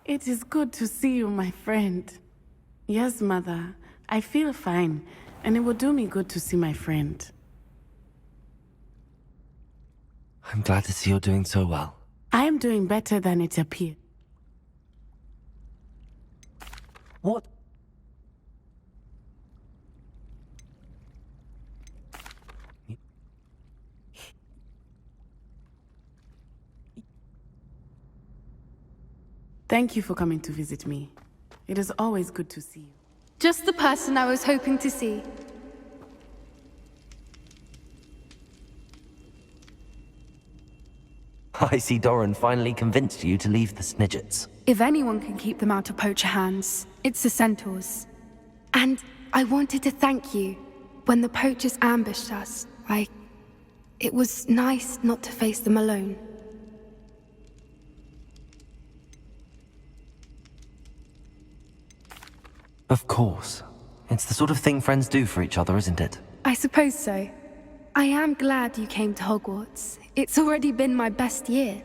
It is good to see you, my friend. Yes, Mother. I feel fine, and it will do me good to see my friend. I'm glad to see you're doing so well. I am doing better than it appears. What? Thank you for coming to visit me. It is always good to see you. Just the person I was hoping to see. I see Doran finally convinced you to leave the Snidgets. If anyone can keep them out of poacher hands, it's the centaurs. And I wanted to thank you. When the poachers ambushed us, it was nice not to face them alone. Of course. It's the sort of thing friends do for each other, isn't it? I suppose so. I am glad you came to Hogwarts. It's already been my best year.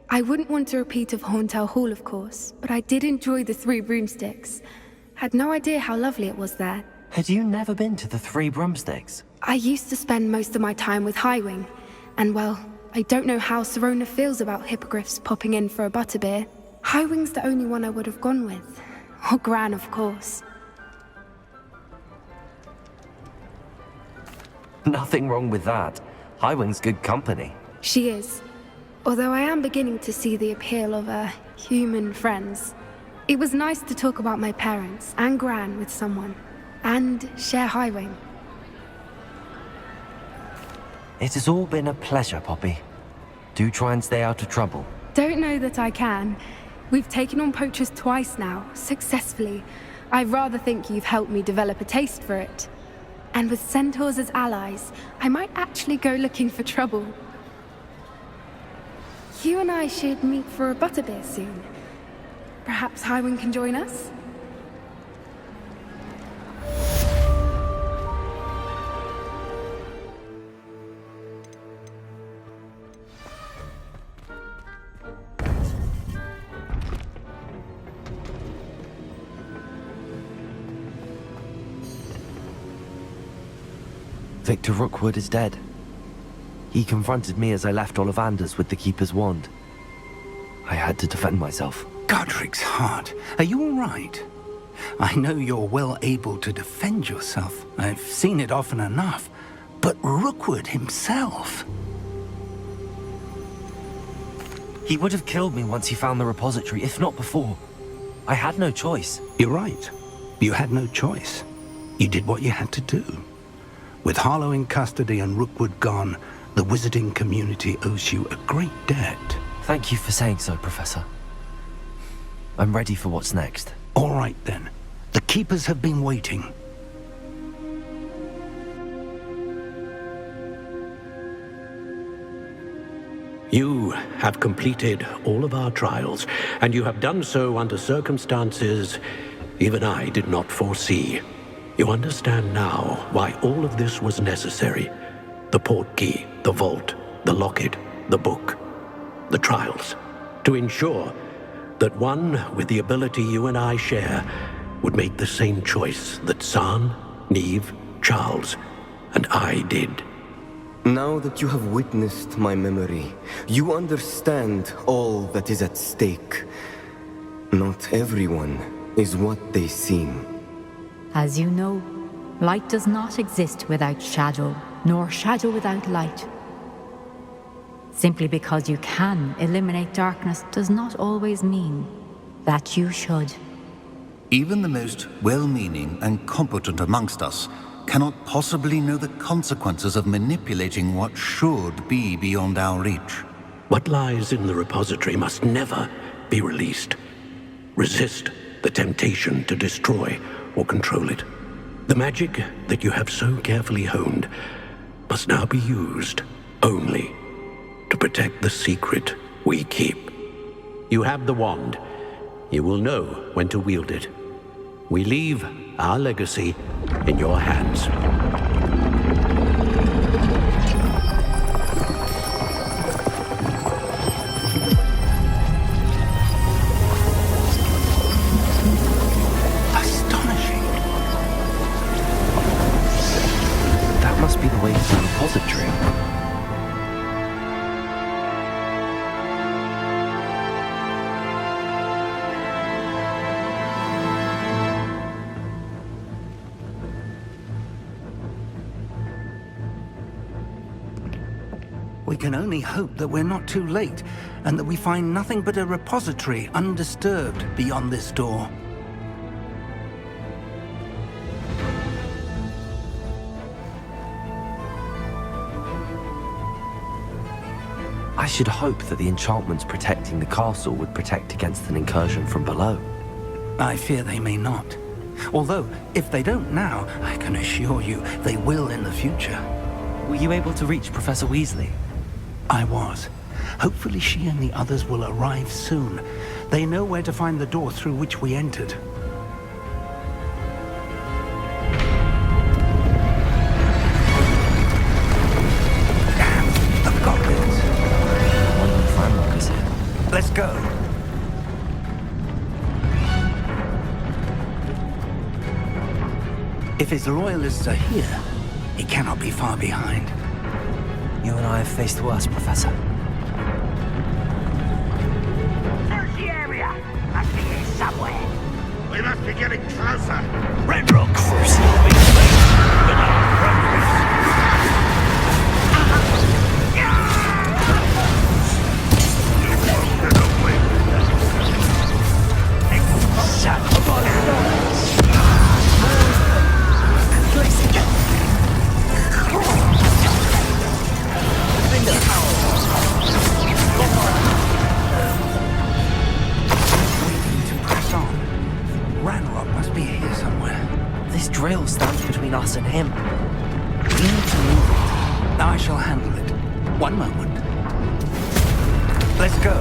I wouldn't want a repeat of Horntail Hall, of course, but I did enjoy the Three Broomsticks. Had no idea how lovely it was there. Had you never been to the Three Broomsticks? I used to spend most of my time with Highwing, and well, I don't know how Serona feels about hippogriffs popping in for a butterbeer. Highwing's the only one I would have gone with. Or Gran, of course. Nothing wrong with that. Highwing's good company. She is. Although I am beginning to see the appeal of, human friends. It was nice to talk about my parents and Gran with someone. And share Highwing. It has all been a pleasure, Poppy. Do try and stay out of trouble. Don't know that I can. We've taken on poachers twice now, successfully. I rather think you've helped me develop a taste for it. And with centaurs as allies, I might actually go looking for trouble. You and I should meet for a butterbeer soon. Perhaps Highwing can join us? Victor Rookwood is dead. He confronted me as I left Ollivanders with the Keeper's wand. I had to defend myself. Godric's heart, are you all right? I know you're well able to defend yourself. I've seen it often enough. But Rookwood himself... He would have killed me once he found the repository, if not before. I had no choice. You're right. You had no choice. You did what you had to do. With Harlow in custody and Rookwood gone, the wizarding community owes you a great debt. Thank you for saying so, Professor. I'm ready for what's next. All right, then. The Keepers have been waiting. You have completed all of our trials, and you have done so under circumstances even I did not foresee. You understand now why all of this was necessary. The portkey, the vault, the locket, the book, the trials. To ensure that one with the ability you and I share would make the same choice that San, Neve, Charles, and I did. Now that you have witnessed my memory, you understand all that is at stake. Not everyone is what they seem. As you know, light does not exist without shadow, nor shadow without light. Simply because you can eliminate darkness does not always mean that you should. Even the most well-meaning and competent amongst us cannot possibly know the consequences of manipulating what should be beyond our reach. What lies in the repository must never be released. Resist the temptation to destroy or control it. The magic that you have so carefully honed must now be used only to protect the secret we keep. You have the wand. You will know when to wield it. We leave our legacy in your hands. can only hope that we're not too late, and that we find nothing but a repository undisturbed beyond this door. I should hope that the enchantments protecting the castle would protect against an incursion from below. I fear they may not. Although, if they don't now, I can assure you they will in the future. Were you able to reach Professor Weasley? I was. Hopefully she and the others will arrive soon. They know where to find the door through which we entered. Damn, the goblins. I wonder if Ranrok is here. Let's go. If his loyalists are here, he cannot be far behind. You and I have faced worse, Professor. Search the area! Must be here somewhere. We must be getting closer. Ranrok foresee the big place with our progress. Ranrok must be here somewhere. This drill stands between us and him. We need to move it. I shall handle it. One moment. Let's go.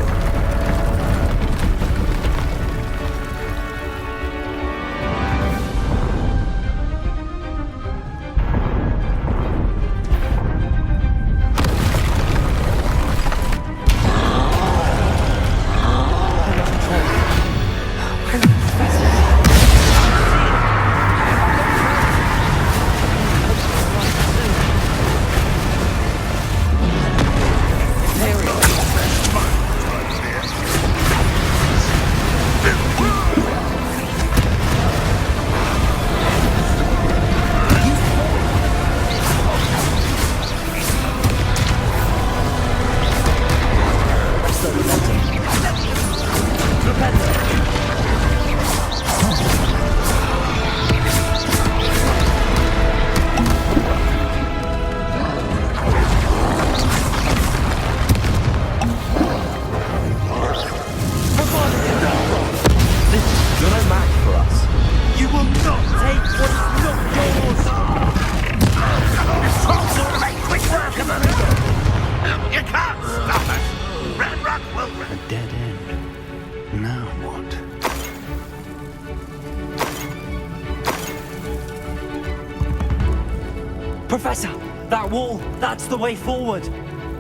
Professor, that wall, that's the way forward.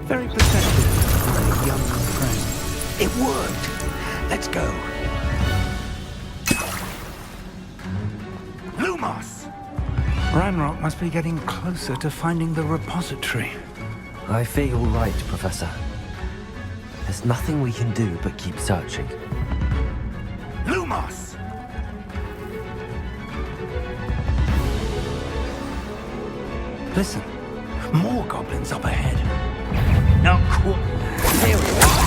Very perceptive, my young friend. It worked. Let's go. Lumos! Ranrok must be getting closer to finding the repository. I fear you're right, Professor. There's nothing we can do but keep searching. Lumos! Listen, more goblins up ahead. Now, here we are.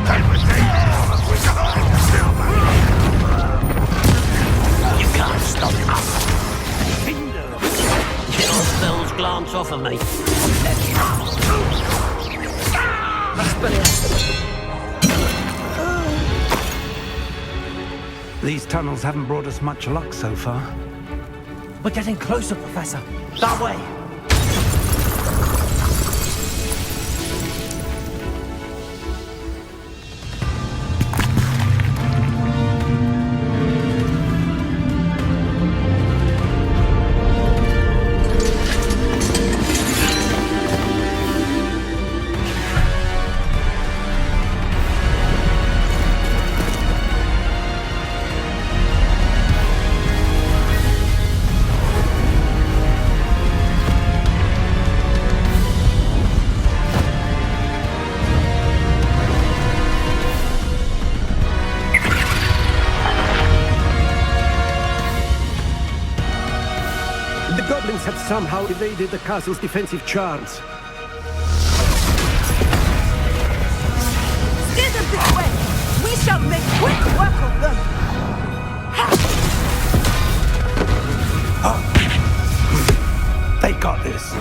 Time to take off. hands off of me. These tunnels haven't brought us much luck so far. We're getting closer, Professor. That way. Have somehow evaded the castle's defensive charms. Steer them this way! We shall make quick work of them! They got this.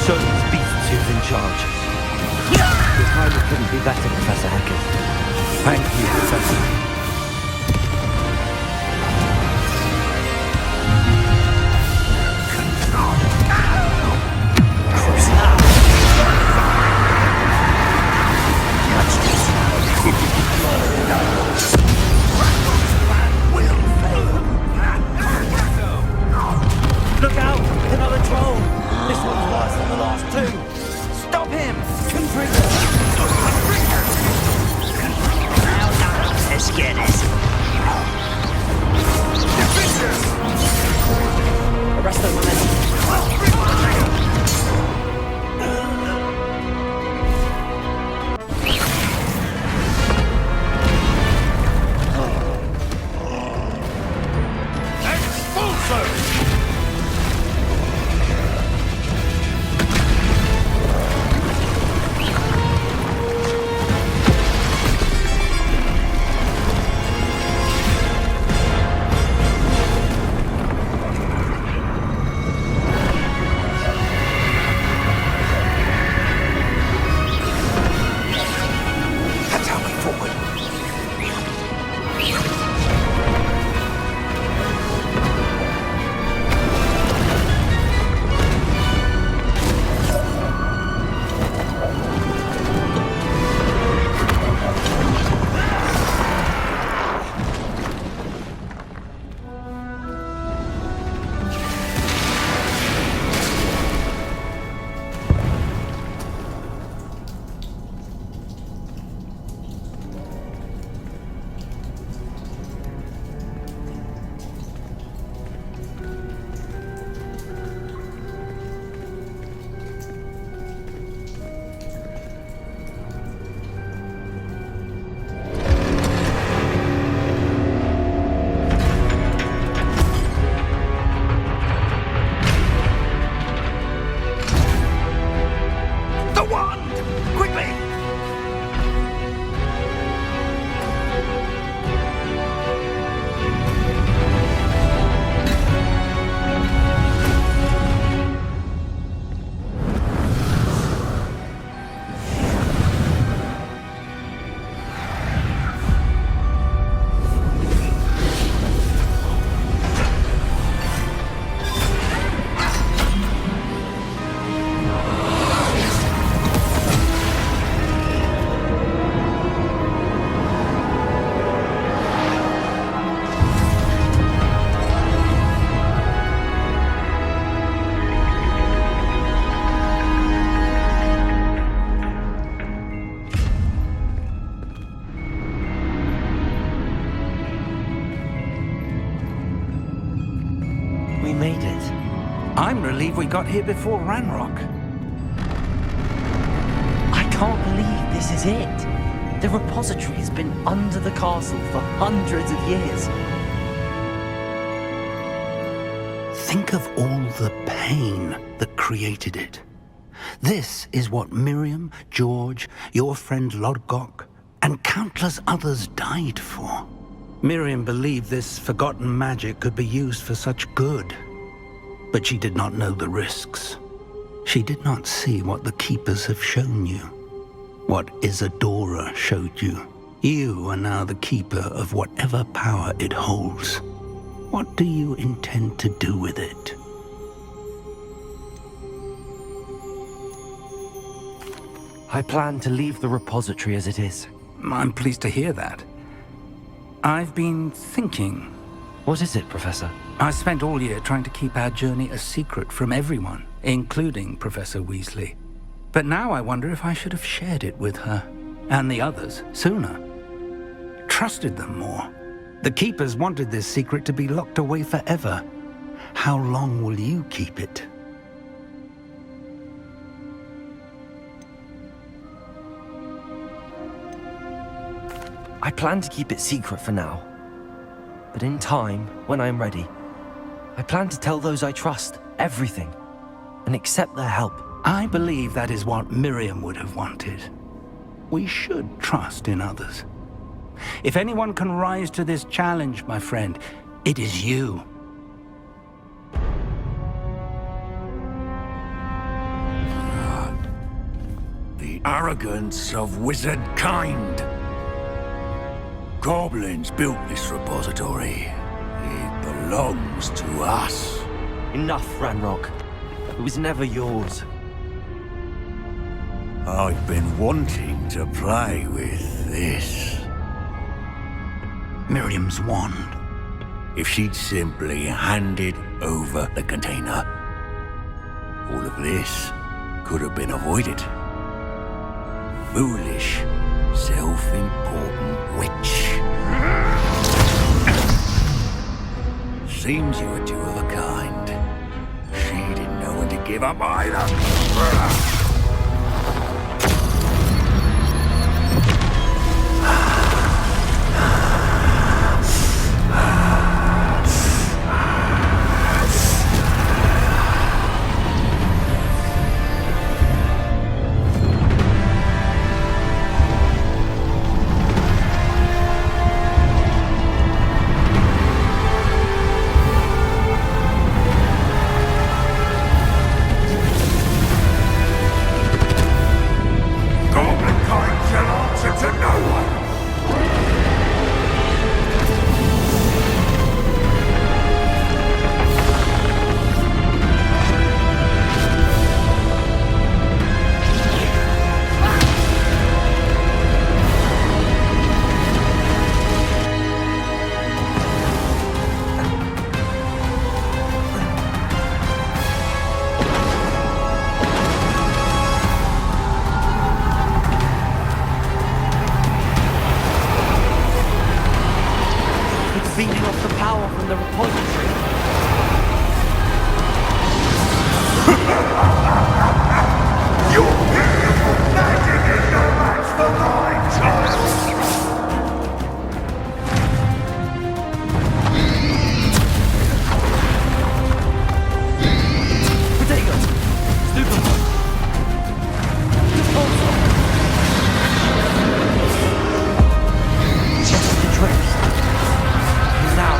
Show these beasts who's in charge. Your timing couldn't be better, Professor Hackett. Thank you, Professor. Look out! Another troll! This one's worse than the last two! Stop him! Confringo! Now none as good as Arrest them, my men! We made it. I'm relieved we got here before Ranrok. I can't believe this is it. The repository has been under the castle for hundreds of years. Think of all the pain that created it. This is what Miriam, George, your friend Lodgok, and countless others died for. Miriam believed this forgotten magic could be used for such good, but she did not know the risks. She did not see what the Keepers have shown you, what Isadora showed you. You are now the Keeper of whatever power it holds. What do you intend to do with it? I plan to leave the repository as it is. I'm pleased to hear that. I've been thinking. What is it, Professor? I spent all year trying to keep our journey a secret from everyone, including Professor Weasley. But now I wonder if I should have shared it with her, and the others, sooner. Trusted them more. The Keepers wanted this secret to be locked away forever. How long will you keep it? I plan to keep it secret for now. But in time, when I am ready, I plan to tell those I trust everything and accept their help. I believe that is what Miriam would have wanted. We should trust in others. If anyone can rise to this challenge, my friend, it is you. The arrogance of wizard kind. Goblins built this repository. It belongs to us. Enough, Ranrok. It was never yours. I've been wanting to play with this. Miriam's wand. If she'd simply handed over the container, all of this could have been avoided. Foolish, self-important witch. Seems you were two of a kind. She didn't know when to give up either. Feeding off the power from the repository. Your beautiful magic is no match for mine, child! Potato! Super! Just the tricks. Now.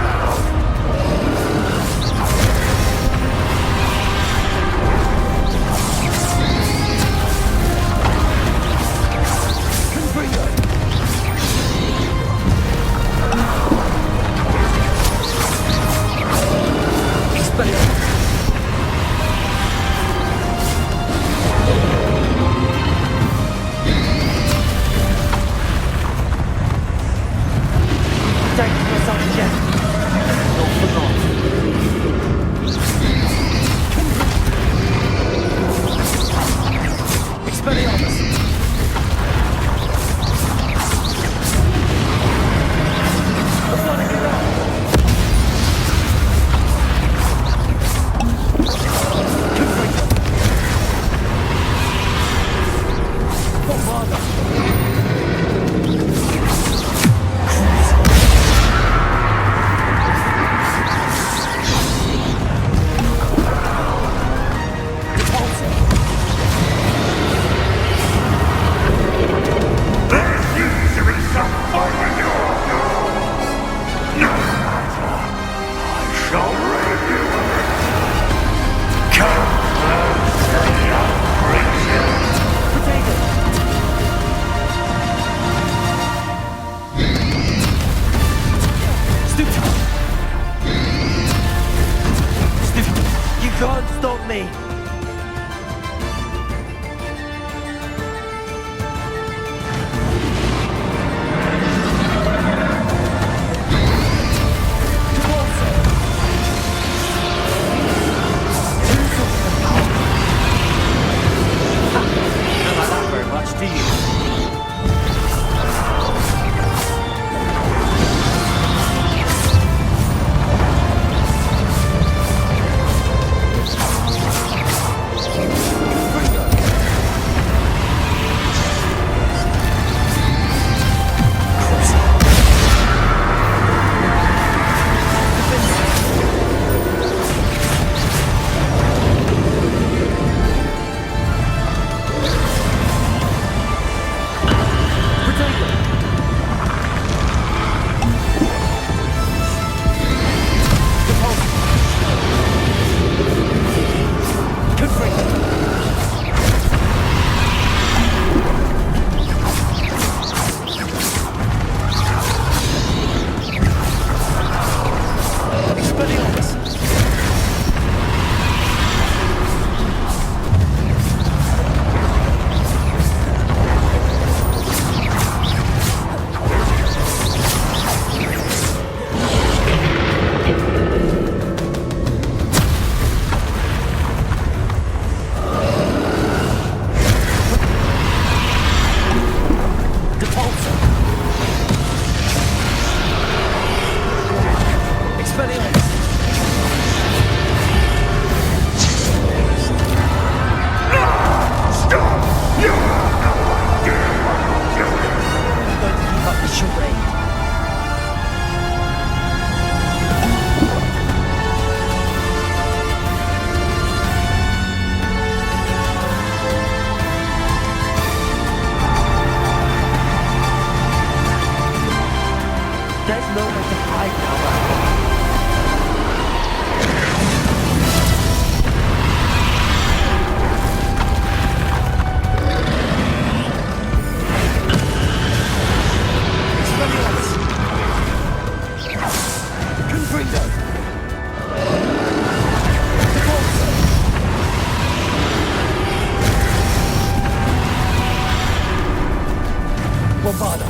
father.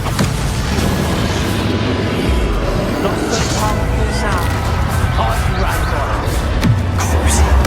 Not so powerful now. Are you, Ranrok? Cruising.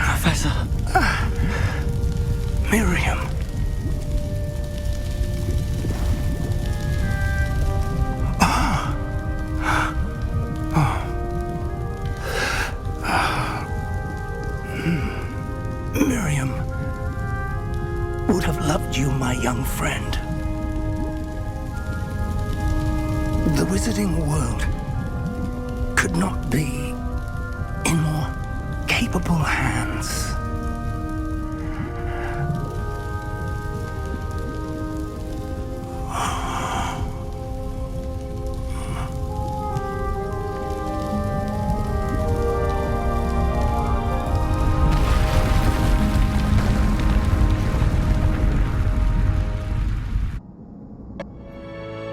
Professor. Miriam. Miriam would have loved you, my young friend. The wizarding world could not be in more capable hands.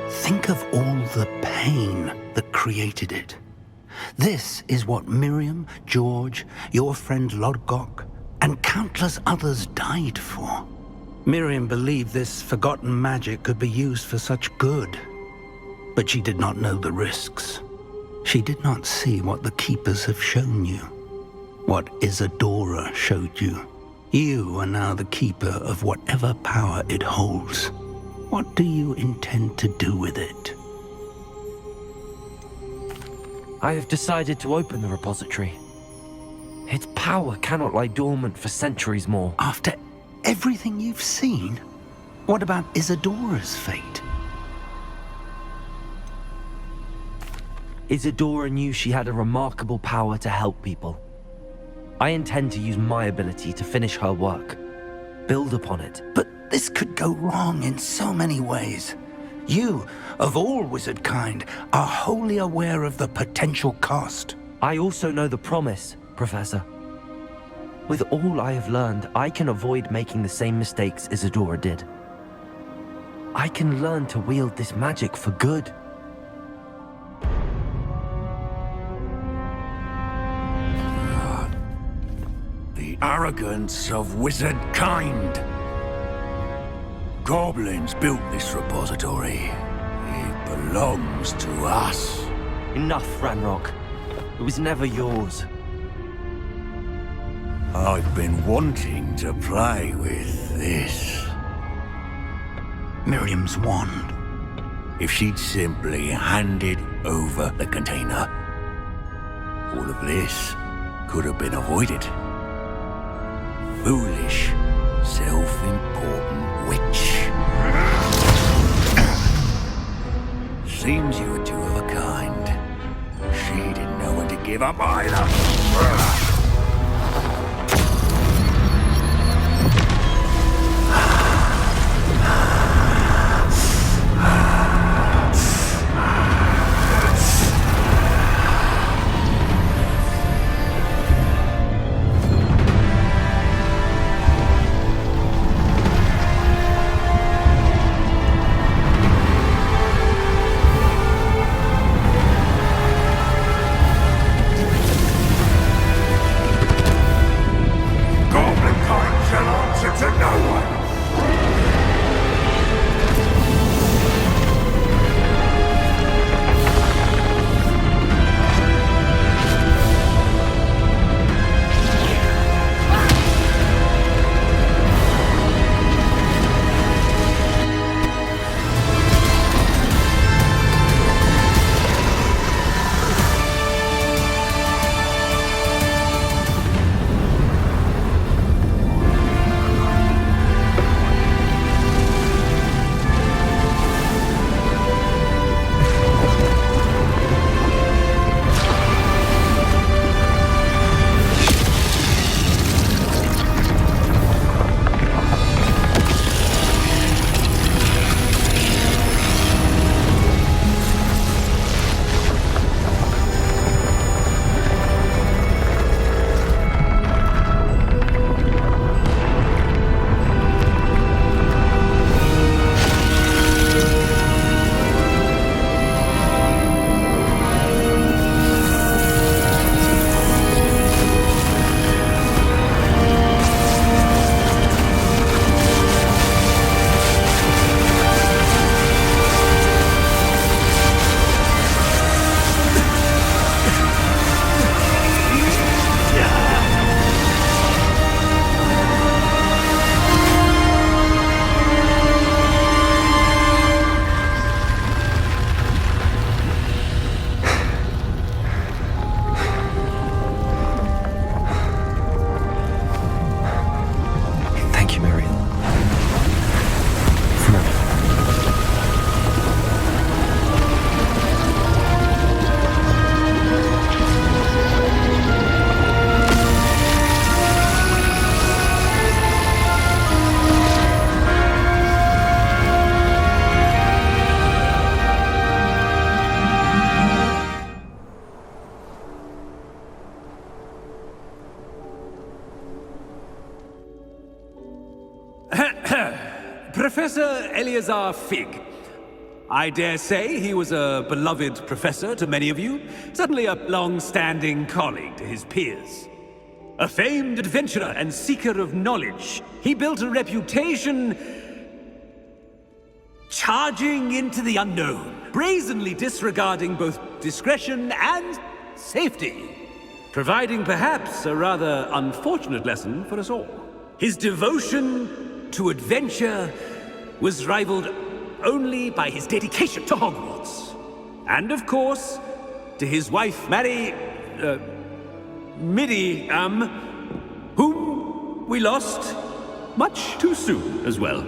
Think of all the pain that created it. This is what Miriam, George, your friend Lodgok, and countless others died for. Miriam believed this forgotten magic could be used for such good. But she did not know the risks. She did not see what the Keepers have shown you. What Isadora showed you. You are now the Keeper of whatever power it holds. What do you intend to do with it? I have decided to open the repository. Its power cannot lie dormant for centuries more. After everything you've seen, what about Isadora's fate? Isadora knew she had a remarkable power to help people. I intend to use my ability to finish her work. Build upon it. But this could go wrong in so many ways. You, of all wizard kind, are wholly aware of the potential cost. I also know the promise, Professor. With all I have learned, I can avoid making the same mistakes Isadora did. I can learn to wield this magic for good. The arrogance of wizard kind. Goblins built this repository. It belongs to us. Enough, Ranrok. It was never yours. I've been wanting to play with this. Miriam's wand. If she'd simply handed over the container, all of this could have been avoided. Foolish, self-important witch. Seems you were two of a kind. She didn't know when to give up either. Professor Eleazar Fig. I dare say he was a beloved professor to many of you, certainly a long-standing colleague to his peers. A famed adventurer and seeker of knowledge, he built a reputation charging into the unknown, brazenly disregarding both discretion and safety, providing perhaps a rather unfortunate lesson for us all. His devotion to adventure was rivaled only by his dedication to Hogwarts. And of course, to his wife, Miriam, whom we lost much too soon as well.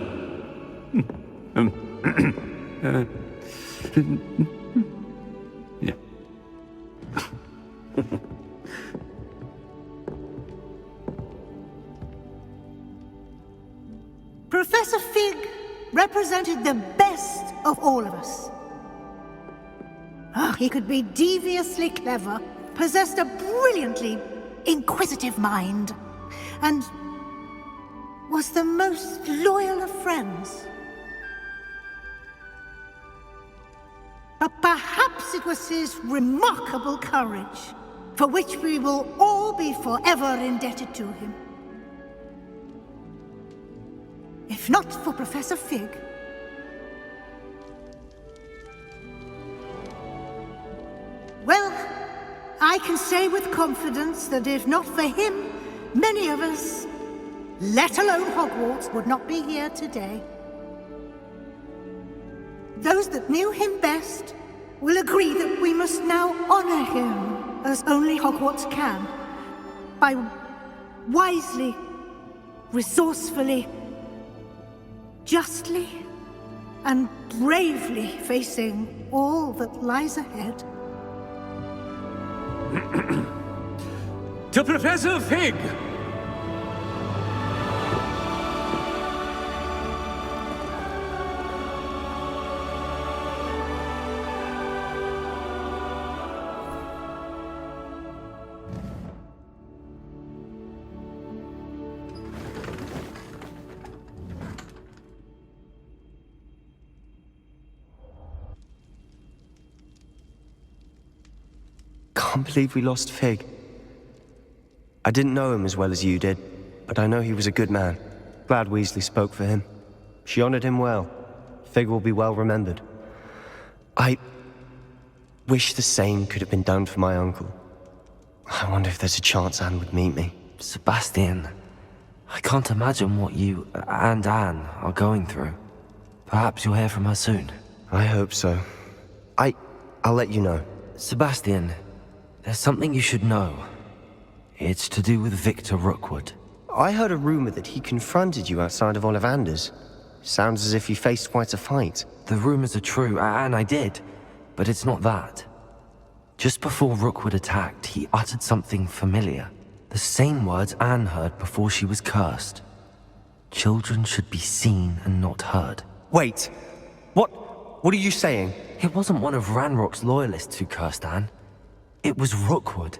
Yeah. Professor Fig represented the best of all of us. He could be deviously clever, possessed a brilliantly inquisitive mind, and was the most loyal of friends. But perhaps it was his remarkable courage, for which we will all be forever indebted to him. If not for Professor Fig, well, I can say with confidence that if not for him, many of us, let alone Hogwarts, would not be here today. Those that knew him best will agree that we must now honor him as only Hogwarts can, by wisely, resourcefully, justly, and bravely facing all that lies ahead. To Professor Fig! I can't believe we lost Fig. I didn't know him as well as you did, but I know he was a good man. Glad Weasley spoke for him. She honored him well. Fig will be well remembered. I wish the same could have been done for my uncle. I wonder if there's a chance Anne would meet me. Sebastian, I can't imagine what you and Anne are going through. Perhaps you'll hear from her soon. I hope so. I'll let you know. Sebastian, there's something you should know. It's to do with Victor Rookwood. I heard a rumor that he confronted you outside of Ollivander's. Sounds as if you faced quite a fight. The rumors are true, and I did. But it's not that. Just before Rookwood attacked, he uttered something familiar. The same words Anne heard before she was cursed. Children should be seen and not heard. Wait. What are you saying? It wasn't one of Ranrock's loyalists who cursed Anne. It was Rookwood.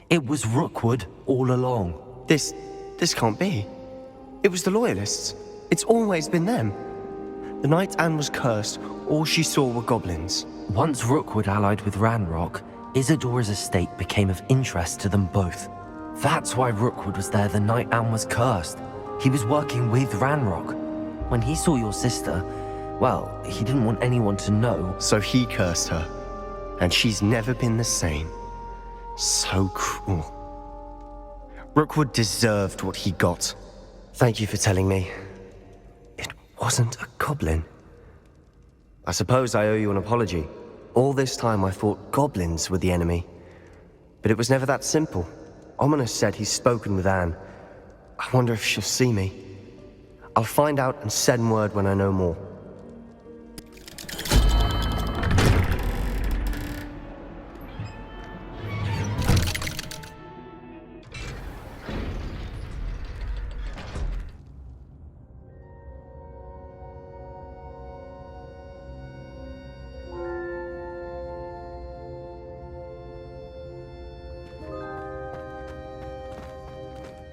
It was Rookwood all along. This can't be. It was the Loyalists. It's always been them. The night Anne was cursed, all she saw were goblins. Once Rookwood allied with Ranrock, Isadora's estate became of interest to them both. That's why Rookwood was there the night Anne was cursed. He was working with Ranrock. When he saw your sister, well, he didn't want anyone to know. So he cursed her. And she's never been the same. So cruel. Rookwood deserved what he got. Thank you for telling me. It wasn't a goblin. I suppose I owe you an apology. All this time I thought goblins were the enemy. But it was never that simple. Ominous said he's spoken with Anne. I wonder if she'll see me. I'll find out and send word when I know more.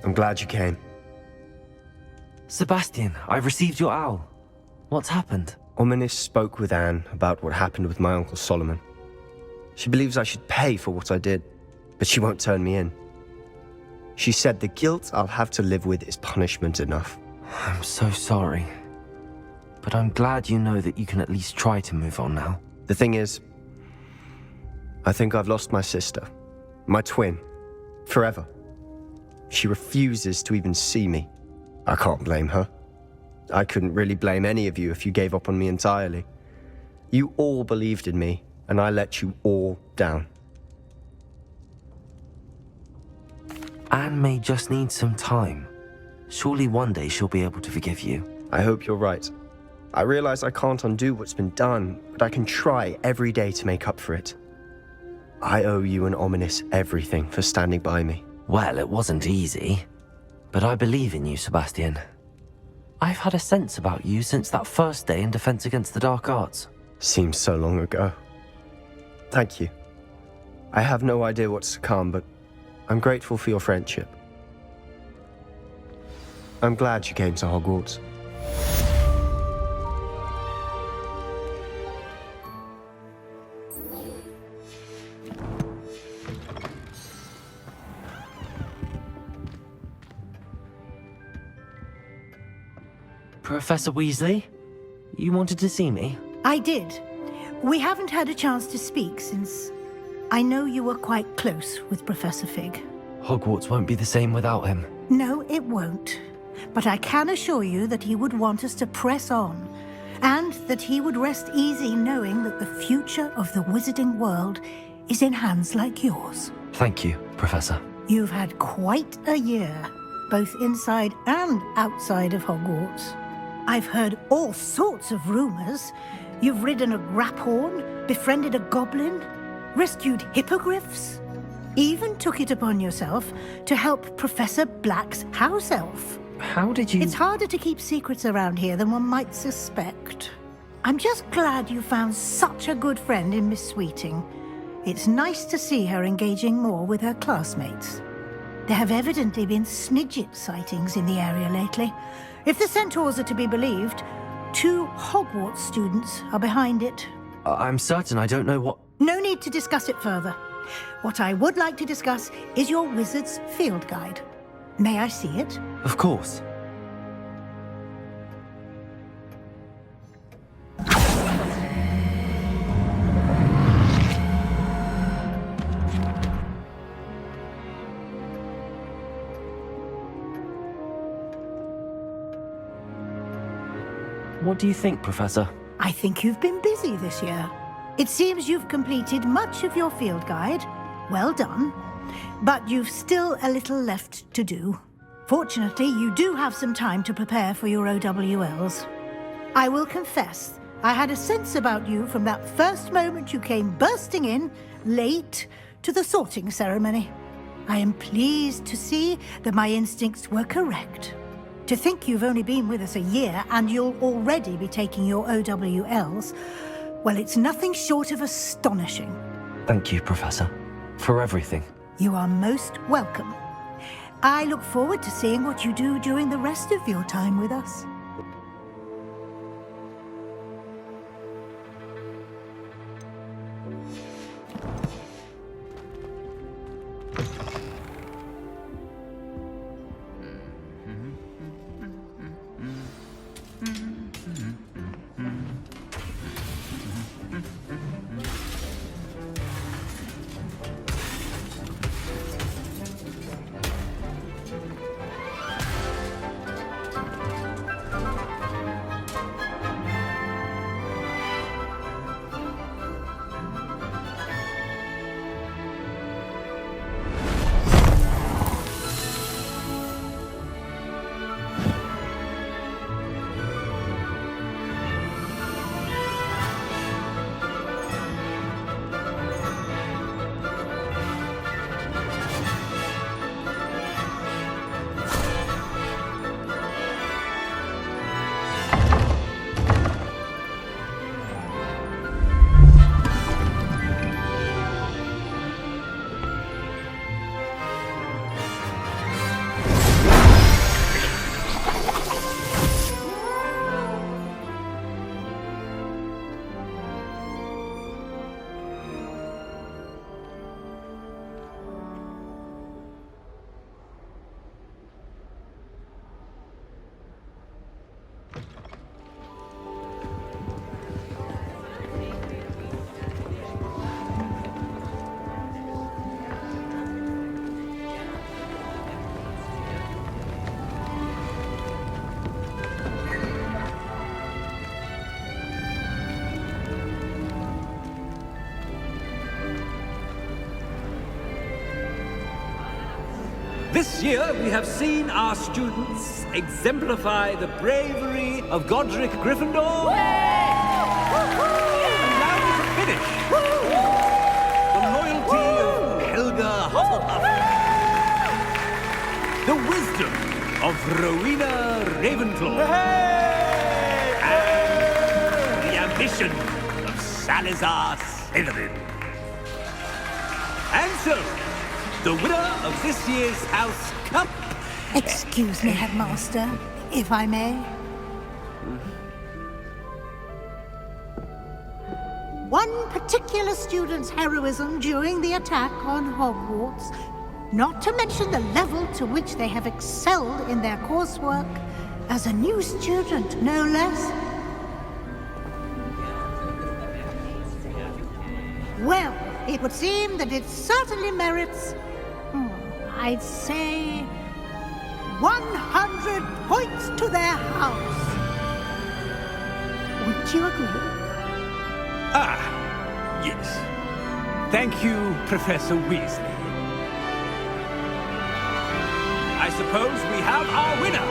I'm glad you came. Sebastian, I've received your owl. What's happened? Ominis spoke with Anne about what happened with my Uncle Solomon. She believes I should pay for what I did, but she won't turn me in. She said the guilt I'll have to live with is punishment enough. I'm so sorry. But I'm glad you know that you can at least try to move on now. The thing is, I think I've lost my sister, my twin, forever. She refuses to even see me. I can't blame her. I couldn't really blame any of you if you gave up on me entirely. You all believed in me, and I let you all down. Anne may just need some time. Surely one day she'll be able to forgive you. I hope you're right. I realize I can't undo what's been done, but I can try every day to make up for it. I owe you and Ominis everything for standing by me. Well, it wasn't easy, but I believe in you, Sebastian. I've had a sense about you since that first day in Defense Against the Dark Arts. Seems so long ago. Thank you. I have no idea what's to come, but I'm grateful for your friendship. I'm glad you came to Hogwarts. Professor Weasley, you wanted to see me? I did. We haven't had a chance to speak since I know you were quite close with Professor Fig. Hogwarts won't be the same without him. No, it won't. But I can assure you that he would want us to press on, and that he would rest easy knowing that the future of the wizarding world is in hands like yours. Thank you, Professor. You've had quite a year, both inside and outside of Hogwarts. I've heard all sorts of rumors. You've ridden a graphorn, befriended a goblin, rescued hippogriffs, even took it upon yourself to help Professor Black's house elf. How did you... It's harder to keep secrets around here than one might suspect. I'm just glad you found such a good friend in Miss Sweeting. It's nice to see her engaging more with her classmates. There have evidently been Snidget sightings in the area lately. If the centaurs are to be believed, 2 Hogwarts students are behind it. I'm certain I don't know what... No need to discuss it further. What I would like to discuss is your wizard's field guide. May I see it? Of course. What do you think, Professor? I think you've been busy this year. It seems you've completed much of your field guide. Well done. But you've still a little left to do. Fortunately, you do have some time to prepare for your OWLs. I will confess, I had a sense about you from that first moment you came bursting in, late, to the sorting ceremony. I am pleased to see that my instincts were correct. To think you've only been with us a year and you'll already be taking your OWLs, well, it's nothing short of astonishing. Thank you, Professor, for everything. You are most welcome. I look forward to seeing what you do during the rest of your time with us. This year, we have seen our students exemplify the bravery of Godric Gryffindor. And now to finish, the loyalty of Helga Hufflepuff. The wisdom of Rowena Ravenclaw. And the ambition of Salazar Slytherin. And so, the winner of this year's House Cup... Excuse me, Headmaster, if I may. One particular student's heroism during the attack on Hogwarts, not to mention the level to which they have excelled in their coursework, as a new student, no less. Well, it would seem that it certainly merits, I'd say, 100 points to their house. Would you agree? Ah, yes. Thank you, Professor Weasley. I suppose we have our winner.